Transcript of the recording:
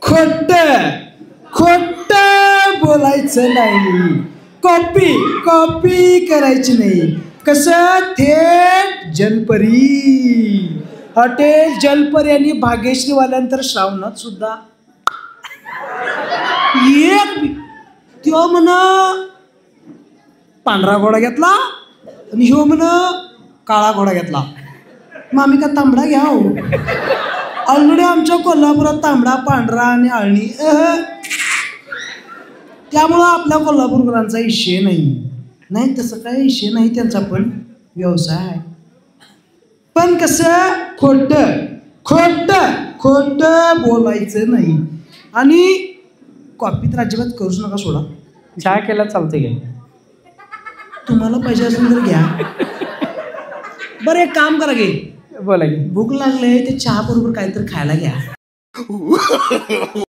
खोट खोट बोलायचं नाही, कॉपी कॉपी करायची नाही. कसं थेट जलपरी. हॉटेल जलपरी आणि भाग्यश्रीवाल्यांतर श्रावणात सुद्धा एक त्यो म्हण पांढरा घोडा घेतला आणि ह्यो म्हण काळा घोडा घेतला. मग आम्ही का तांबडा घ्या हो. ऑलरेडी आमच्या कोल्हापुरात तांबडा पांढरा आणि अळणी त्यामुळं आपल्या कोल्हापूरकरांचा विषय नाही तसं काय विषय नाही त्यांचा पण व्यवसाय आहे. पण कसं खोट खोट खोट बोलायचं नाही. आणि कॉपी तर अजिबात करूच नका सोडा. चहा केला चालते घ्या. तुम्हाला पाहिजे असेल तर घ्या. बरं एक काम करा गे, बोला की. भूक लागले ते चहा बरोबर काहीतरी खायला घ्या.